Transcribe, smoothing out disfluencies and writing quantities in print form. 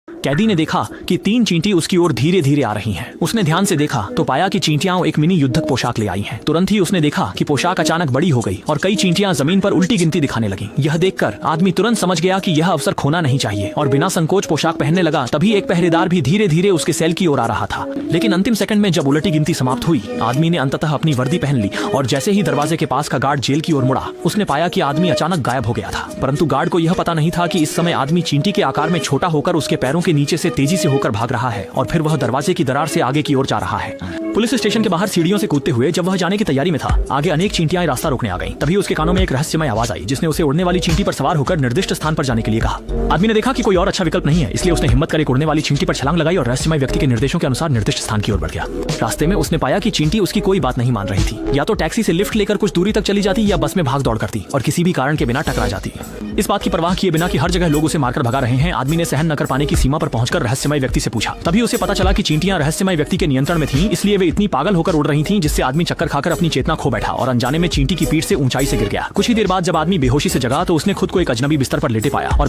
कैदी ने देखा कि 3 चींटी उसकी ओर धीरे धीरे आ रही हैं। उसने ध्यान से देखा तो पाया कि चींटियां एक मिनी युद्धक पोशाक ले आई हैं। तुरंत ही उसने देखा कि पोशाक अचानक बड़ी हो गई और कई चींटियां जमीन पर उल्टी गिनती दिखाने लगीं। यह देखकर आदमी तुरंत समझ गया कि यह अवसर खोना नहीं चाहिए और बिना संकोच पोशाक पहनने लगा। तभी एक पहरेदार भी धीरे धीरे उसके सेल की ओर आ रहा था। लेकिन अंतिम सेकंड में जब उलटी गिनती समाप्त हुई, आदमी ने अंततः अपनी वर्दी पहन ली और जैसे ही दरवाजे के पास का गार्ड जेल की ओर मुड़ा, उसने पाया कि आदमी अचानक गायब हो गया था। परंतु गार्ड को यह पता नहीं था कि इस समय आदमी चींटी के आकार में छोटा होकर उसके पैरों के नीचे से तेजी से होकर भाग रहा है और फिर वह दरवाजे की दरार से आगे की ओर जा रहा है। पुलिस स्टेशन के बाहर सीढ़ियों से कूदते हुए जब वह जाने की तैयारी में था, आगे अनेक चींटियां रास्ता रोकने आ गईं। तभी उसके कानों में एक रहस्यमय आवाज आई जिसने उसे उड़ने वाली चींटी पर सवार होकर निर्दिष्ट स्थान पर जाने के लिए कहा। आदमी ने देखा कि कोई और अच्छा विकल्प नहीं है, इसलिए उसने हिम्मत कर एक उड़ने वाली चींटी पर छलांग लगाई और रहस्यमय व्यक्ति के निर्देशों के अनुसार निर्दिष्ट स्थान की ओर बढ़ गया। रास्ते में उसने पाया कि चींटी उसकी कोई बात नहीं मान रही थी। या तो टैक्सी से लिफ्ट लेकर कुछ दूरी तक चली जाती या बस में भाग दौड़ करती और किसी भी कारण के बिना टकरा जाती। इस बात की परवाह किए बिना कि हर जगह लोग उसे मारकर भगा रहे हैं, आदमी ने सहन न कर पाने की सीमा पर पहुंचकर रहस्यमय व्यक्ति से पूछा। तभी उसे पता चला कि चींटियां रहस्यमय व्यक्ति के नियंत्रण में थीं, इसलिए वे इतनी पागल होकर उड़ रही थीं जिससे आदमी चक्कर खाकर अपनी चेतना खो बैठा और अनजाने में चींटी की पीठ से ऊंचाई से गिर गया। कुछ ही देर बाद जब आदमी बेहोशी से जगा तो उसने खुद को एक अजनबी बिस्तर पर लेटे पाया और